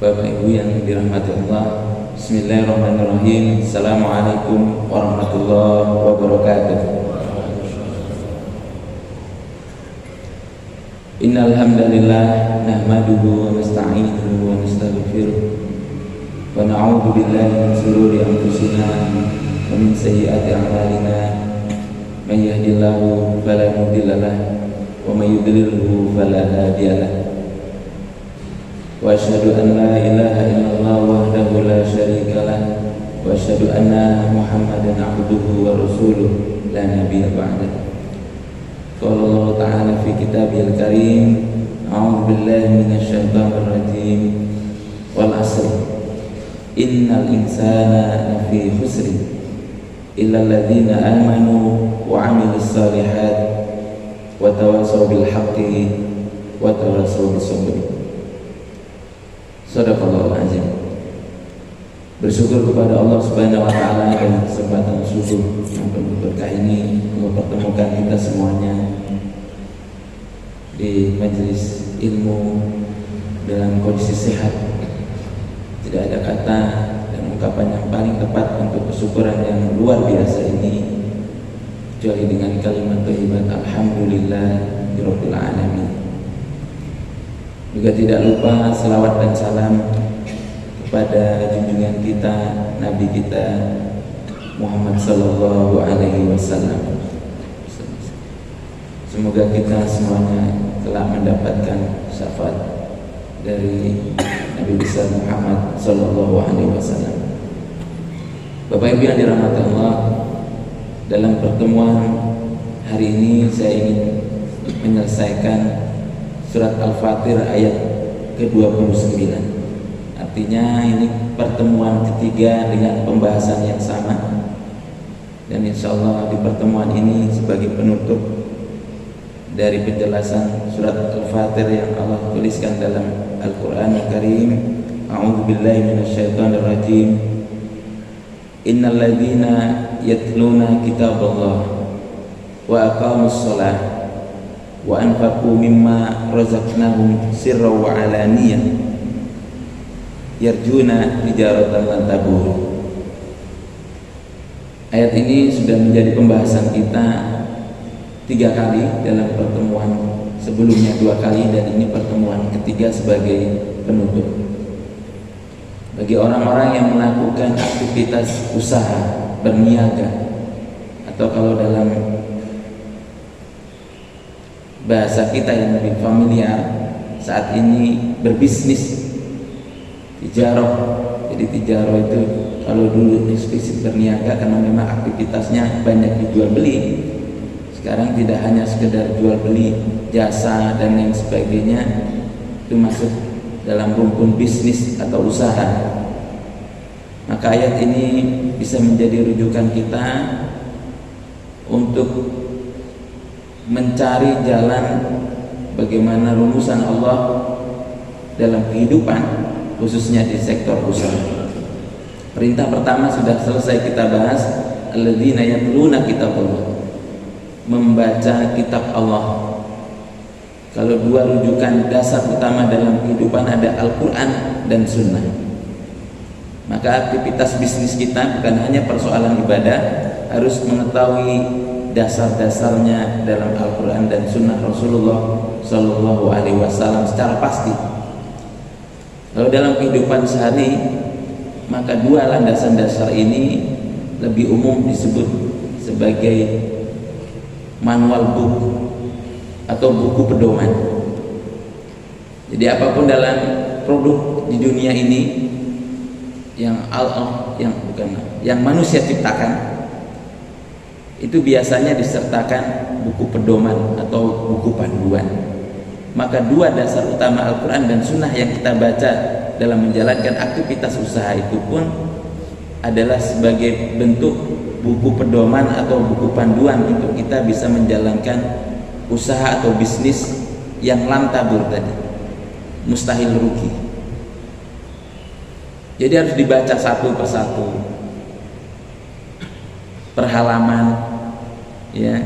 Bapak Ibu yang dirahmati Allah, Bismillahirrahmanirrahim. Assalamualaikum warahmatullahi wabarakatuh. Innal hamdalillah nahmaduhu wa nasta'inuhu wa nastaghfiruh wa na'udzu billahi min shururi anfusina wa min sayyiati a'malina. May yahdihillahu fala mudilla lahu wa may yudlilhu fala hadiya lahu. Wa asyhadu an la ilaha illallah wahdahu la syarika lah wa asyhadu anna Muhammadan abduhu wa rasuluh la nabiyya ba'dah. Qala Allah ta'ala fi kitabihil karim, a'udzu billahi minasyaitonir rajim. Wal 'asr innal insana lafi khusr illa alladziina amanu wa 'amilus shalihat wa tawassaw bil haqqi wa tawassaw bis sabr. Shadaqallahul azim. Bersyukur kepada Allah Subhanahu wa taala dan kesempatan subuh yang penuh berkah ini mempertemukan kita semuanya di majelis ilmu dalam kondisi sehat. Tidak ada kata dan ungkapan yang paling tepat untuk kesyukuran yang luar biasa ini kecuali dengan kalimat thayyibat alhamdulillahirabbil alamin. Juga tidak lupa selawat dan salam kepada junjungan kita, Nabi kita Muhammad sallallahu alaihi wasallam. Semoga kita semuanya telah mendapatkan syafaat dari Nabi besar Muhammad sallallahu alaihi wasallam. Bapak Ibu yang dirahmati Allah, dalam pertemuan hari ini saya ingin menyelesaikan surat Al-Fatir ayat ke-29. Artinya ini pertemuan ketiga dengan pembahasan yang sama. Dan insya Allah di pertemuan ini sebagai penutup dari penjelasan surat Al-Fatir yang Allah tuliskan dalam Al-Quran Al-Karim. A'udzu billahi minasyaitonir rajim. Innal ladzina yatluna kitaballah wa aqamus shalah wa anfaqu mimma razaqnahum sirran wa alaniyah yarjuna tijaratan lan tabur. Ayat ini sudah menjadi pembahasan kita 3 kali dalam pertemuan sebelumnya 2 kali, dan ini pertemuan ketiga sebagai penutup. Bagi orang-orang yang melakukan aktivitas usaha berniaga, atau kalau dalam bahasa kita yang lebih familiar saat ini berbisnis, tijarah. Jadi tijarah itu kalau dulu eksplisit berniaga karena memang aktivitasnya banyak dijual beli. Sekarang tidak hanya sekedar jual beli jasa dan lain sebagainya, itu masuk dalam rumpun bisnis atau usaha. Maka ayat ini bisa menjadi rujukan kita untuk mencari jalan bagaimana rumusan Allah dalam kehidupan, khususnya di sektor usaha. Perintah pertama sudah selesai kita bahas, alladzina yatluna kitaballah, membaca kitab Allah. Kalau 2 rujukan dasar utama dalam kehidupan ada Al-Quran dan Sunnah, maka aktivitas bisnis kita bukan hanya persoalan ibadah, harus mengetahui dasar-dasarnya dalam Al-Quran dan Sunnah Rasulullah Sallallahu Alaihi Wasallam secara pasti. Kalau dalam kehidupan sehari, maka 2 landasan dasar ini lebih umum disebut sebagai manual book atau buku pedoman. Jadi apapun dalam produk di dunia ini yang manusia ciptakan, itu biasanya disertakan buku pedoman atau buku panduan. Maka 2 dasar utama Al-Quran dan Sunnah yang kita baca dalam menjalankan aktivitas usaha itu pun adalah sebagai bentuk buku pedoman atau buku panduan untuk kita bisa menjalankan usaha atau bisnis yang lam tabur tadi, mustahil rugi. Jadi harus dibaca satu persatu per halaman, ya.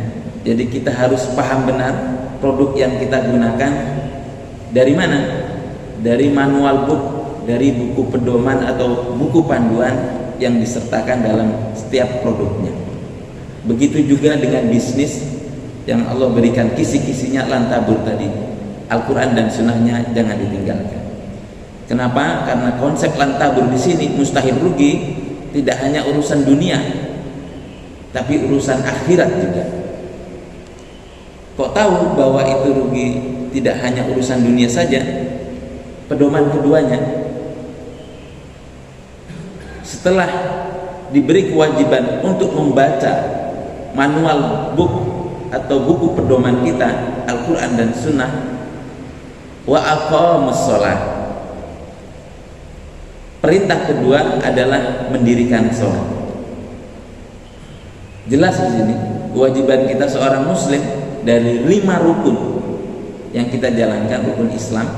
Jadi kita harus paham benar produk yang kita gunakan dari mana? Dari manual book dari buku pedoman atau buku panduan yang disertakan dalam setiap produknya. Begitu juga dengan bisnis yang Allah berikan kisi-kisinya lantabur tadi. Al-Quran dan sunnahnya jangan ditinggalkan. Kenapa? Karena konsep lantabur di sini mustahil rugi tidak hanya urusan dunia, tapi urusan akhirat juga. Kok tahu bahwa itu rugi tidak hanya urusan dunia saja? Pedoman keduanya, setelah diberi kewajiban untuk membaca manual book atau buku pedoman kita, Al-Quran dan Sunnah, wa aqamus shalah, perintah kedua adalah mendirikan sholat. Jelas di sini kewajiban kita seorang muslim dari 5 rukun yang kita jalankan, rukun Islam.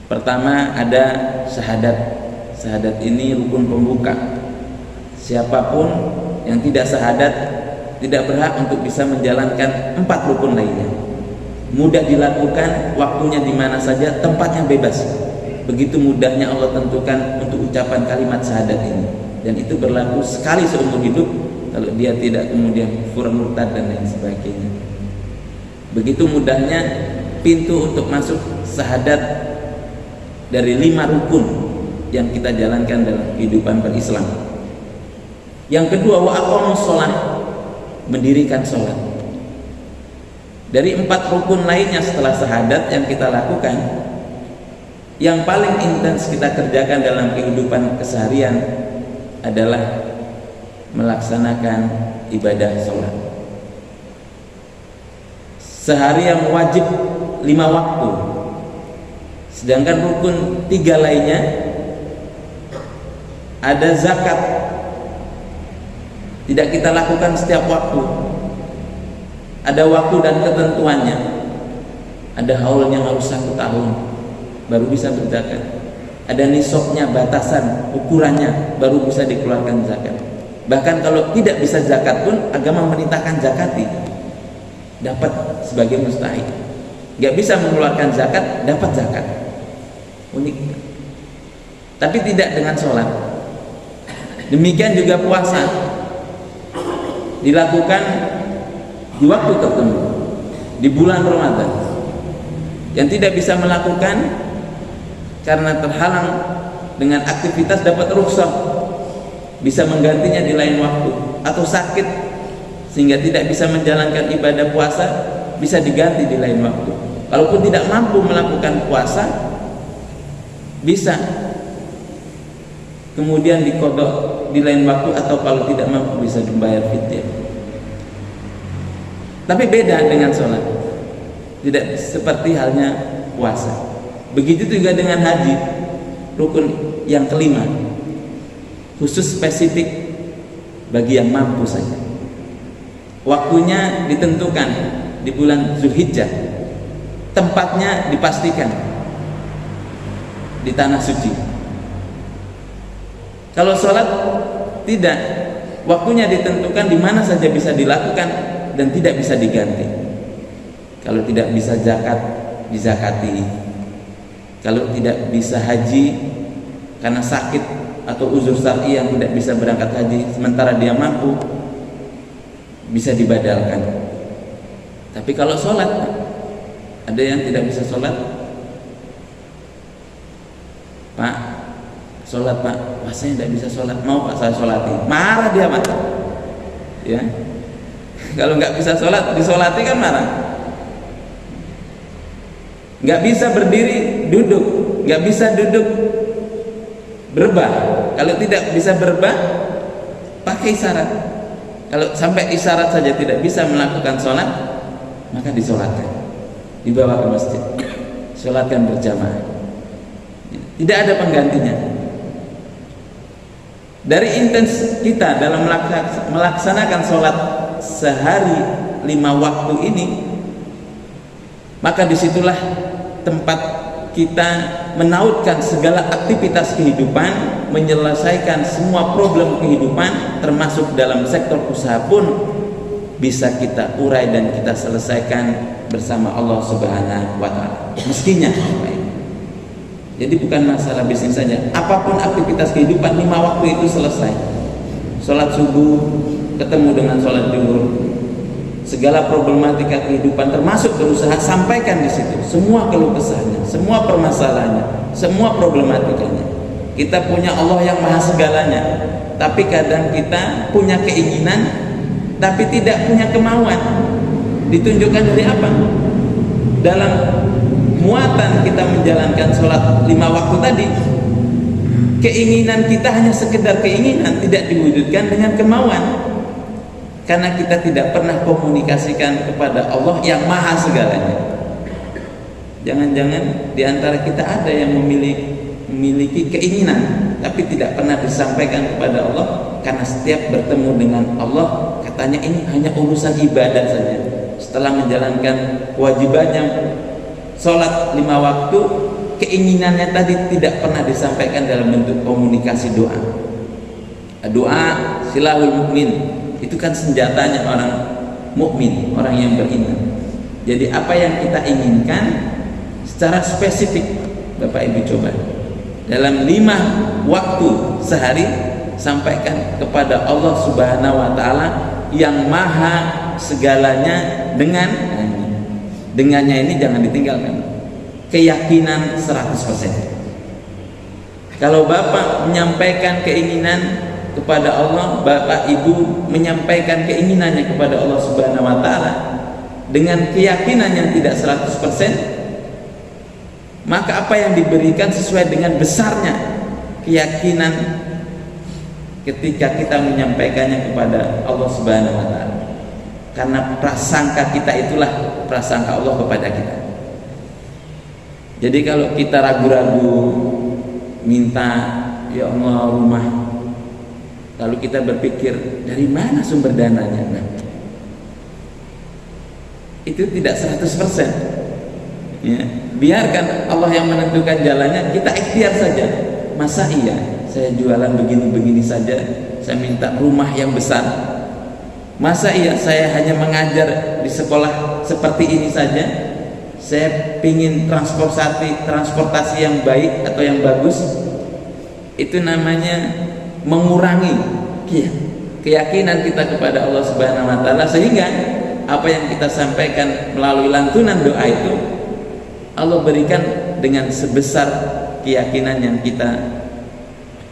Pertama ada syahadat. Syahadat ini rukun pembuka. Siapapun yang tidak syahadat tidak berhak untuk bisa menjalankan 4 rukun lainnya. Mudah dilakukan, waktunya di mana saja, tempatnya bebas. Begitu mudahnya Allah tentukan untuk ucapan kalimat syahadat ini, dan itu berlaku sekali seumur hidup kalau dia tidak kemudian kufur, murtad dan lain sebagainya. Begitu mudahnya pintu untuk masuk syahadat dari 5 rukun yang kita jalankan dalam kehidupan berislam. Yang kedua, wa aqamus shalah, mendirikan sholat. Dari 4 rukun lainnya setelah syahadat yang kita lakukan, yang paling intens kita kerjakan dalam kehidupan keseharian adalah melaksanakan ibadah sholat. Sehari yang wajib 5 waktu, sedangkan rukun 3 lainnya ada zakat, tidak kita lakukan setiap waktu, ada waktu dan ketentuannya. Ada haulnya harus 1 tahun baru bisa berzakat, ada nisabnya, batasan ukurannya baru bisa dikeluarkan zakat. Bahkan kalau tidak bisa zakat pun agama memerintahkan zakati, dapat sebagai mustahil. Gak bisa mengeluarkan zakat, dapat zakat. Unik. Tapi tidak dengan sholat. Demikian juga puasa, dilakukan di waktu tertentu di bulan Ramadan. Yang tidak bisa melakukan karena terhalang dengan aktivitas dapat rukhsah, bisa menggantinya di lain waktu, atau sakit sehingga tidak bisa menjalankan ibadah puasa, bisa diganti di lain waktu. Kalaupun tidak mampu melakukan puasa, bisa kemudian diqadha di lain waktu, atau kalau tidak mampu bisa membayar fidyah. Tapi beda dengan sholat, tidak seperti halnya puasa. Begitu juga dengan haji, rukun yang kelima, khusus spesifik bagi yang mampu saja. Waktunya ditentukan di bulan Zulhijjah, tempatnya dipastikan di tanah suci. Kalau sholat tidak, waktunya ditentukan di mana saja bisa dilakukan dan tidak bisa diganti. Kalau tidak bisa zakat, dizakati. Kalau tidak bisa haji karena sakit atau uzur syar'i yang tidak bisa berangkat haji sementara dia mampu, bisa dibadalkan. Tapi kalau sholat, ada yang tidak bisa sholat, Pak, sholat Pak, saya tidak bisa sholat, mau Pak saya sholati, marah dia Pak. Ya, kalau nggak bisa sholat, disolati kan marah. Nggak bisa berdiri, duduk, nggak bisa duduk, berbah. Kalau tidak bisa berbah, pakai isyarat. Kalau sampai isyarat saja tidak bisa melakukan sholat, maka disolatkan, dibawa ke masjid, sholatkan berjamaah. Tidak ada penggantinya. Dari intens kita dalam melaksanakan sholat sehari 5 waktu ini, maka disitulah tempat kita menautkan segala aktivitas kehidupan, menyelesaikan semua problem kehidupan, termasuk dalam sektor usaha pun bisa kita urai dan kita selesaikan bersama Allah Subhanahu wa Ta'ala. Mestinya Jadi bukan masalah bisnis saja, apapun aktivitas kehidupan 5 waktu itu selesai. Sholat subuh ketemu dengan sholat zuhur, segala problematika kehidupan termasuk berusaha sampaikan di situ semua keluh kesahnya, semua permasalahannya, semua problematikanya. Kita punya Allah yang maha segalanya, tapi kadang kita punya keinginan tapi tidak punya kemauan. Ditunjukkan dari apa? Dalam muatan kita menjalankan sholat 5 waktu tadi, keinginan kita hanya sekedar keinginan, tidak diwujudkan dengan kemauan, karena kita tidak pernah komunikasikan kepada Allah yang maha segalanya. Jangan-jangan diantara kita ada yang memiliki keinginan tapi tidak pernah disampaikan kepada Allah, karena setiap bertemu dengan Allah katanya ini hanya urusan ibadah saja. Setelah menjalankan kewajibannya sholat 5 waktu, keinginannya tadi tidak pernah disampaikan dalam bentuk komunikasi doa. Doa silahul mukmin, itu kan senjatanya orang mukmin, orang yang beriman. Jadi apa yang kita inginkan secara spesifik, Bapak Ibu coba dalam 5 waktu sehari sampaikan kepada Allah Subhanahu wa taala yang maha segalanya dengannya ini jangan ditinggalkan. Keyakinan 100%. Kalau Bapak menyampaikan keinginan kepada Allah, Bapak Ibu menyampaikan keinginannya kepada Allah Subhanahu wa taala dengan keyakinan yang tidak 100%, maka apa yang diberikan sesuai dengan besarnya keyakinan ketika kita menyampaikannya kepada Allah Subhanahu wa taala. Karena prasangka kita itulah prasangka Allah kepada kita. Jadi kalau kita ragu-ragu minta ya Allah rumah, lalu kita berpikir dari mana sumber dananya, nah, itu tidak 100%. Ya, biarkan Allah yang menentukan jalannya, kita ikhtiar saja. Masa iya saya jualan begini-begini saja, saya minta rumah yang besar? Masa iya saya hanya mengajar di sekolah seperti ini saja, saya ingin transportasi yang baik atau yang bagus? Itu namanya mengurangi keyakinan kita kepada Allah Subhanahu wa taala, sehingga apa yang kita sampaikan melalui lantunan doa itu Allah berikan dengan sebesar keyakinan yang kita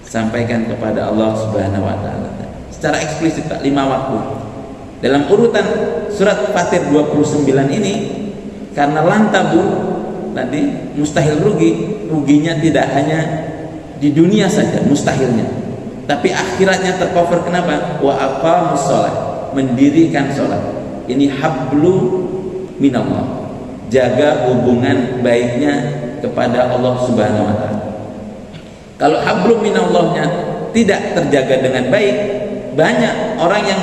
sampaikan kepada Allah Subhanahu wa taala secara eksplisit, Pak. 5 waktu dalam urutan surat Fatir 29 ini, karena lantabur tadi mustahil ruginya tidak hanya di dunia saja mustahilnya, tapi akhiratnya tercover. Kenapa? Wa aqamus shalah, mendirikan sholat. Ini hablu minallah, jaga hubungan baiknya kepada Allah Subhanahu wa taala. Kalau hablu minallahnya tidak terjaga dengan baik, banyak orang yang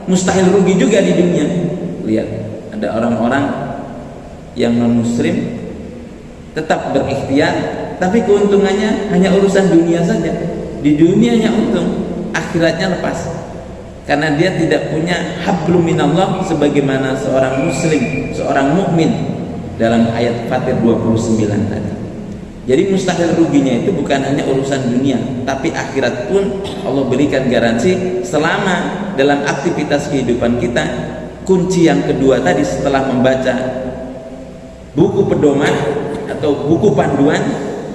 mustahil rugi juga di dunia. Lihat, ada orang-orang yang non muslim tetap berikhtiar, tapi keuntungannya hanya urusan dunia saja. Di dunianya untung, akhiratnya lepas, karena dia tidak punya hablu minallah sebagaimana seorang muslim, seorang mukmin dalam ayat Fatir 29 tadi. Jadi mustahil ruginya itu bukan hanya urusan dunia, tapi akhirat pun Allah berikan garansi selama dalam aktivitas kehidupan kita. Kunci yang kedua tadi setelah membaca buku pedoman atau buku panduan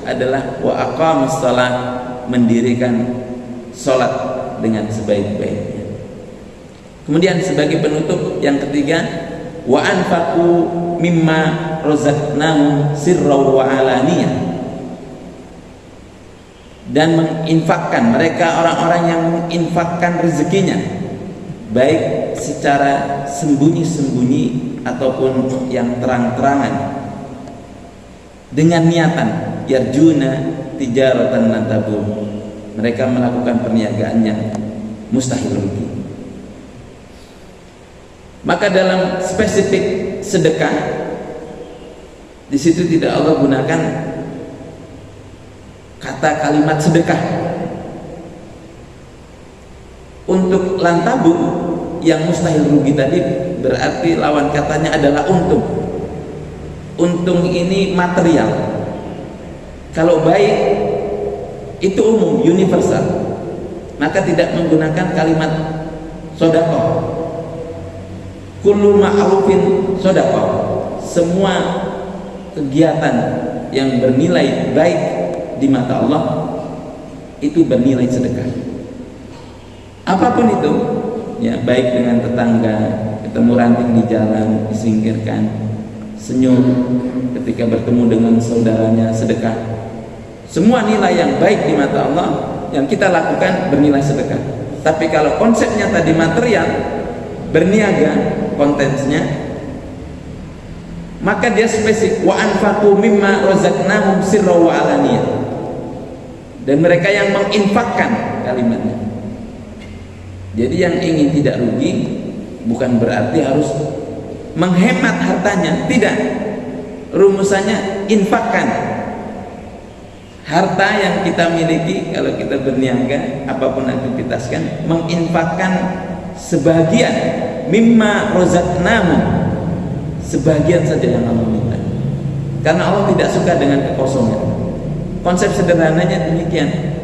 adalah wa aqamus shalah, mendirikan sholat dengan sebaik-baiknya. Kemudian sebagai penutup yang ketiga, wa anfaqu mimma razaqnahum sirran wa alaniyah, dan menginfakkan, mereka orang-orang yang menginfakkan rezekinya baik secara sembunyi-sembunyi ataupun yang terang-terangan dengan niatan yarjuna tijaratan lan tabur, mereka melakukan perniagaan yang mustahil rugi. Maka dalam spesifik sedekah di situ tidak Allah gunakan kata kalimat sedekah. Untuk lantabung yang mustahil rugi tadi berarti lawan katanya adalah untung. Untung ini material. Kalau baik itu umum, universal, maka tidak menggunakan kalimat sodaqah. Kullu ma'rufin sodaqah. Semua kegiatan yang bernilai baik di mata Allah itu bernilai sedekah. Apapun itu, ya, baik dengan tetangga, ketemu ranting di jalan disingkirkan, senyum ketika bertemu dengan saudaranya, sedekah. Semua nilai yang baik di mata Allah yang kita lakukan bernilai sedekah. Tapi kalau konsepnya tadi material, berniaga konteksnya, maka dia spesifik, wa anfaqu mimma razaqnahum sirra wa alaniyah. Dan mereka yang menginfakkan, kalimatnya. Jadi yang ingin tidak rugi bukan berarti harus menghemat hartanya, tidak. Rumusannya infakkan. Harta yang kita miliki, kalau kita berniaga apapun aktivitaskan, menginfakkan sebagian mimma razaqnahum, sebagian saja yang Allah minta, karena Allah tidak suka dengan kekosongan. Konsep sederhananya demikian.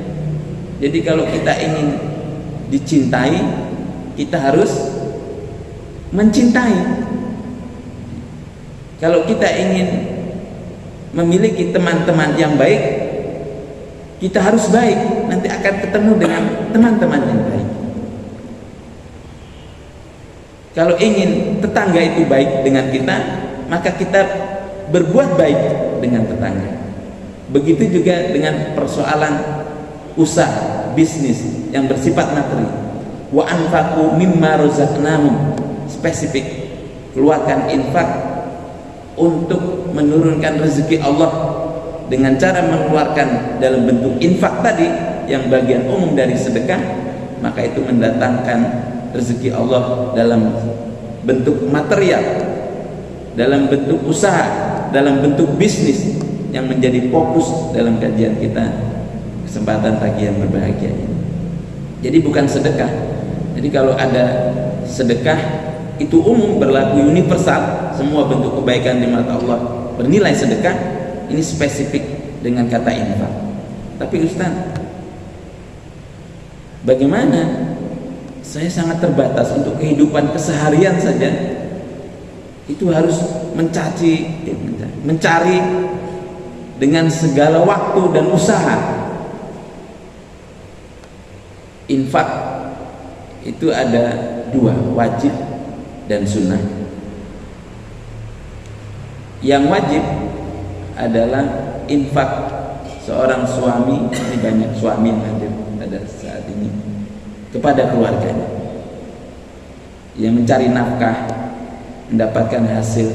Jadi kalau kita ingin dicintai, kita harus mencintai. Kalau kita ingin memiliki teman-teman yang baik, kita harus baik, nanti akan ketemu dengan teman-teman yang baik. Kalau ingin tetangga itu baik dengan kita, maka kita berbuat baik dengan tetangga. Begitu juga dengan persoalan usaha, bisnis yang bersifat materi. Wa anfaqu mimma razaqnahum, spesifik, keluarkan infak untuk menurunkan rezeki Allah dengan cara mengeluarkan dalam bentuk infak tadi yang bagian umum dari sedekah, maka itu mendatangkan rezeki Allah dalam bentuk material, dalam bentuk usaha, dalam bentuk bisnis yang menjadi fokus dalam kajian kita kesempatan pagi yang berbahagia ini. Jadi bukan sedekah. Jadi kalau ada sedekah itu umum, berlaku universal, semua bentuk kebaikan di mata Allah bernilai sedekah. Ini spesifik dengan kata infak. Tapi Ustaz, bagaimana? Saya sangat terbatas untuk kehidupan keseharian saja. Itu harus mencari dengan segala waktu dan usaha. Infak itu ada dua, wajib dan sunnah. Yang wajib adalah infak seorang suami, ini banyak suami yang hadir pada saat ini, kepada keluarganya, yang mencari nafkah, mendapatkan hasil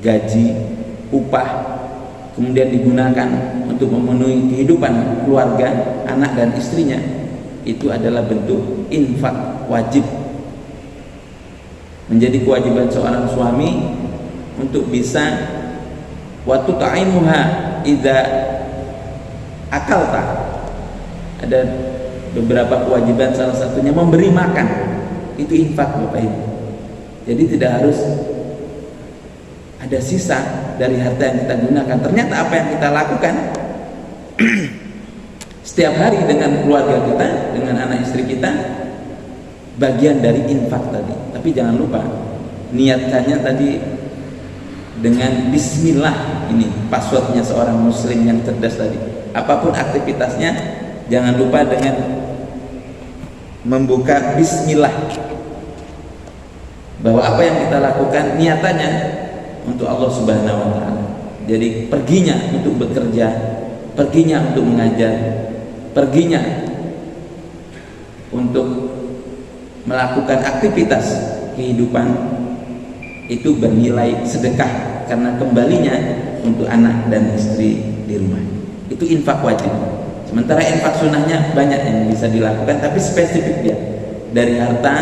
gaji, upah, kemudian digunakan untuk memenuhi kehidupan keluarga, anak dan istrinya. Itu adalah bentuk infak wajib. Menjadi kewajiban seorang suami untuk bisa waktu ta'imuha idza akalta. Ada beberapa kewajiban, salah satunya memberi makan. Itu infak, Bapak Ibu. Jadi tidak harus ada sisa dari harta yang kita gunakan. Ternyata apa yang kita lakukan setiap hari dengan keluarga kita, dengan anak istri kita, bagian dari infak tadi. Tapi jangan lupa niatkannya tadi dengan bismillah. Ini passwordnya seorang muslim yang cerdas tadi. Apapun aktivitasnya, jangan lupa dengan membuka bismillah, bahwa apa yang kita lakukan niatannya untuk Allah Subhanahu wa Ta'ala. Jadi perginya untuk bekerja, perginya untuk mengajar, perginya untuk melakukan aktivitas kehidupan, itu bernilai sedekah karena kembalinya untuk anak dan istri di rumah. Itu infak wajib. Sementara infak sunnahnya banyak yang bisa dilakukan, tapi spesifik dia dari harta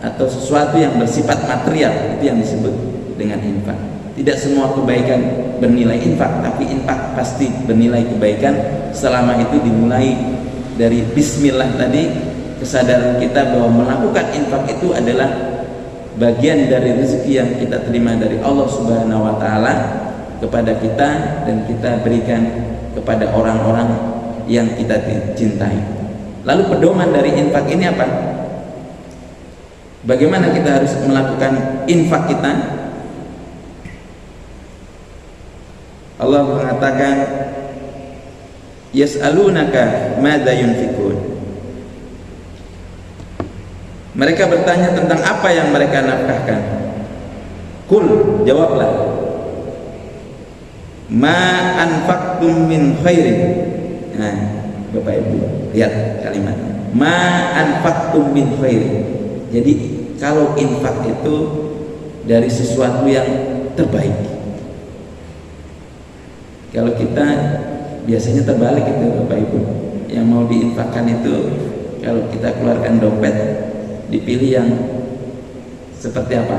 atau sesuatu yang bersifat material, itu yang disebut dengan infak. Tidak semua kebaikan bernilai infak, tapi infak pasti bernilai kebaikan selama itu dimulai dari bismillah tadi, kesadaran kita bahwa melakukan infak itu adalah bagian dari rezeki yang kita terima dari Allah Subhanahu wa Ta'ala, kepada kita dan kita berikan kepada orang-orang yang kita cintai. Lalu pedoman dari infak ini apa? Bagaimana kita harus melakukan infak kita? Allah mengatakan, yas'alunaka madza yunfikun. Mereka bertanya tentang apa yang mereka nafkahkan. Kul, jawablah, ma anfaqtum min khairin. Nah, Bapak Ibu, lihat kalimat ma anfaqtum min khairin. Jadi kalau infak itu dari sesuatu yang terbaik. Kalau kita biasanya terbalik itu Bapak Ibu, yang mau diinfakkan itu kalau kita keluarkan dompet dipilih yang seperti apa?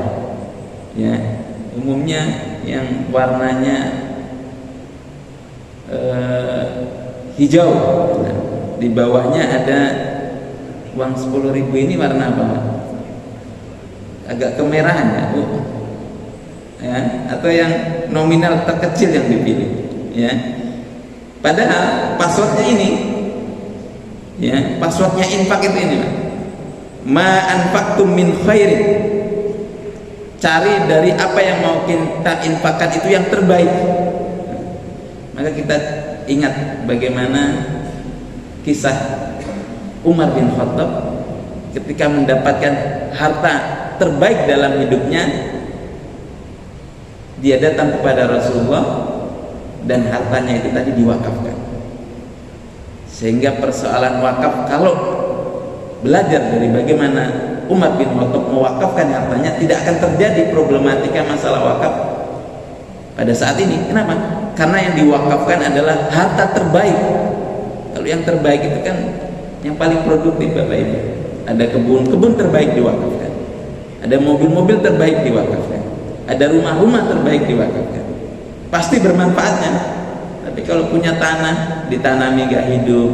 Ya, umumnya yang warnanya hijau. Nah, di bawahnya ada uang 10.000 ini warna apa? Agak kemerahan ya, ya, atau yang nominal terkecil yang dipilih, ya. Padahal passwordnya ini, ya, passwordnya infak itu ini, ma anfaqtum min khairin. Cari dari apa yang mau kita infakkan itu yang terbaik. Maka kita ingat bagaimana kisah Umar bin Khattab ketika mendapatkan harta terbaik dalam hidupnya. Dia datang kepada Rasulullah dan hartanya itu tadi diwakafkan. Sehingga persoalan wakaf, kalau belajar dari bagaimana Umar bin Khattab mewakafkan hartanya, tidak akan terjadi problematika masalah wakaf pada saat ini. Kenapa? Karena yang diwakafkan adalah harta terbaik. Kalau yang terbaik itu kan yang paling produktif Bapak Ibu. Ada kebun terbaik diwakafkan, ada mobil-mobil terbaik diwakafkan, ada rumah-rumah terbaik diwakafkan. Pasti bermanfaatnya. Tapi kalau punya tanah ditanami gak hidup,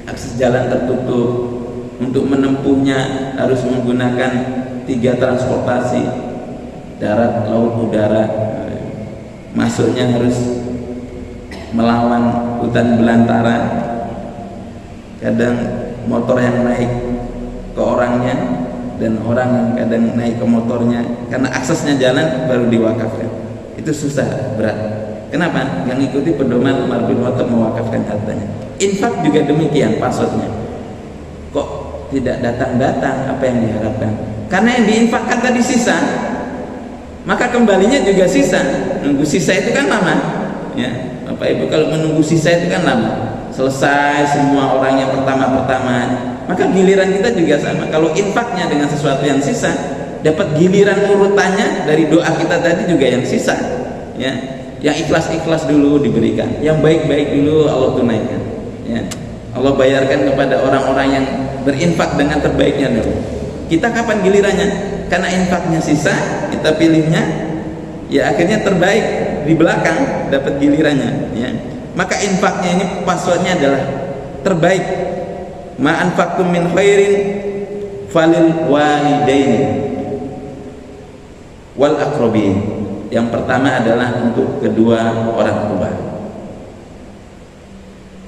akses jalan tertutup, untuk menempuhnya harus menggunakan 3 transportasi, darat, laut, udara, masuknya harus melawan hutan belantara. Kadang motor yang naik ke orangnya dan orang yang kadang naik ke motornya, karena aksesnya jalan baru diwakafkan. Itu susah, berat. Kenapa? Yang ikuti pedoman Umar bin Khattab mewakafkan hartanya. Infak juga demikian passwordnya. Kok tidak datang-datang apa yang diharapkan? Karena yang diinfakkan tadi sisa, maka kembalinya juga sisa. Nunggu sisa itu kan lama, ya Bapak Ibu. Kalau menunggu sisa itu kan lama. Selesai semua orang yang pertama-pertama, maka giliran kita juga sama. Kalau infaknya dengan sesuatu yang sisa, dapat giliran urutannya dari doa kita tadi juga yang sisa, ya. Yang ikhlas-ikhlas dulu diberikan, yang baik-baik dulu Allah tunaikan, ya. Allah bayarkan kepada orang-orang yang berinfak dengan terbaiknya dulu. Kita kapan gilirannya? Karena infaknya sisa, kita pilihnya ya akhirnya terbaik di belakang, dapat gilirannya, ya. Maka infaknya ini passwordnya adalah terbaik. Ma anfaqtum min khairin falil walidaini wal aqrabin. Yang pertama adalah untuk kedua orang tua.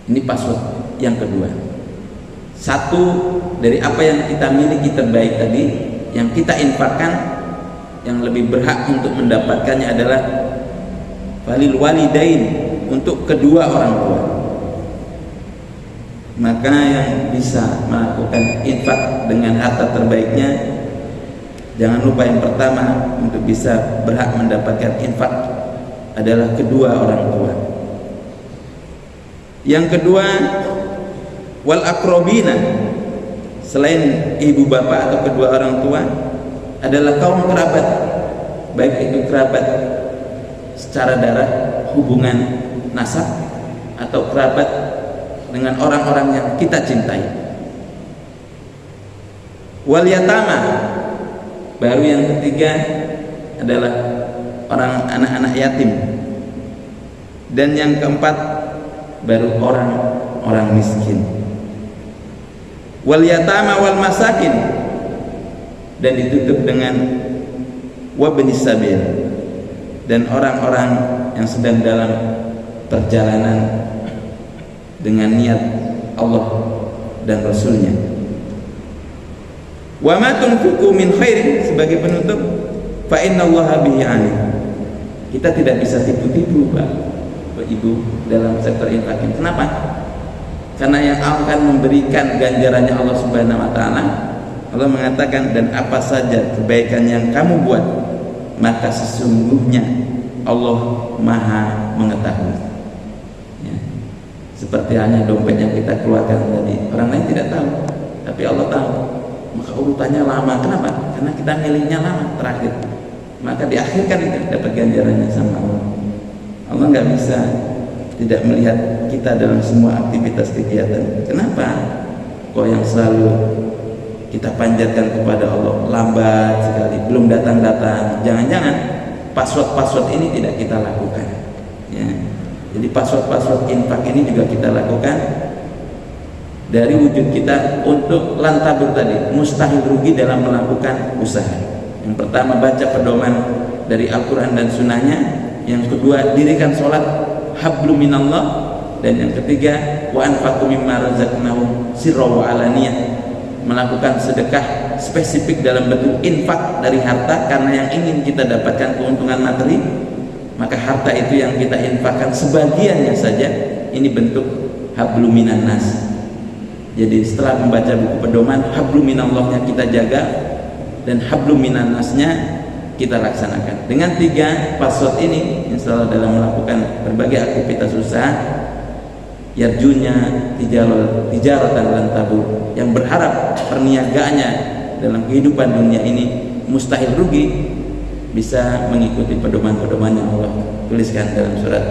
Ini password yang kedua. Satu dari apa yang kita miliki terbaik tadi, yang kita infakkan, yang lebih berhak untuk mendapatkannya adalah falil walidain, untuk kedua orang tua. Maka yang bisa melakukan infak dengan harta terbaiknya, jangan lupa yang pertama untuk bisa berhak mendapatkan infak adalah kedua orang tua. Yang kedua, wal akrobina, selain ibu bapak atau kedua orang tua, adalah kaum kerabat, baik itu kerabat secara darah, hubungan nasab, atau kerabat dengan orang-orang yang kita cintai. Wal yatama, baru yang ketiga adalah orang anak-anak yatim, dan yang keempat baru orang-orang miskin. Wal yatama wal masakin, dan ditutup dengan wabnis sabil, dan orang-orang yang sedang dalam perjalanan dengan niat Allah dan Rasulnya. Wa ma tunfiqu min khairin, sebagai penutup, fa innallaha bihi alim. Kita tidak bisa tipu-tipu Bapak Ibu dalam sektor infak. Kenapa? Karena yang akan memberikan ganjarannya Allah Subhanahu wa taala, Allah mengatakan, dan apa saja kebaikan yang kamu buat, maka sesungguhnya Allah Maha mengetahui. Ya. Seperti halnya dompet yang kita keluarkan tadi, orang lain tidak tahu, tapi Allah tahu. Maka urutannya lama. Kenapa? Karena kita milihnya lama, terakhir. Maka diakhirkan itu dapat ganjarannya sama Allah. Allah nggak bisa tidak melihat kita dalam semua aktivitas kegiatan. Kenapa? Kok yang selalu kita panjatkan kepada Allah lambat sekali, belum datang-datang. Jangan-jangan password ini tidak kita lakukan. Ya. Jadi password infak ini juga kita lakukan dari wujud kita untuk lantabur tadi, mustahil rugi dalam melakukan usaha. Yang pertama, baca pedoman dari Al-Quran dan Sunnahnya. Yang kedua, dirikan sholat hablum minallah. Dan yang ketiga, wa anfaqu mimma razaqnahum sirra wa alaniyah, melakukan sedekah spesifik dalam bentuk infak dari harta, karena yang ingin kita dapatkan keuntungan materi, maka harta itu yang kita infakkan sebagiannya saja. Ini bentuk hablum minan nas. Jadi setelah membaca buku pedoman, hablum minallahnya kita jaga, dan hablum minan nasnya kita laksanakan. Dengan 3 password ini, insya Allah dalam melakukan berbagai aktivitas usaha, yarjunya tijaratan lan tabur, yang berharap perniagaannya dalam kehidupan dunia ini mustahil rugi, bisa mengikuti pedoman-pedoman yang Allah tuliskan dalam surat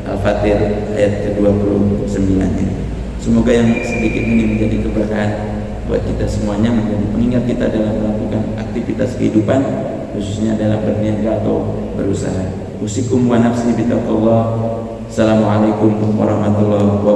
Al-Fatir ayat ke-29 ini. Semoga yang sedikit ini menjadi keberkahan buat kita semuanya, menjadi pengingat kita dalam melakukan aktivitas kehidupan, khususnya dalam berniaga atau berusaha. Usikum wa nafsi bitaqwallah. Assalamualaikum warahmatullahi wabarakatuh.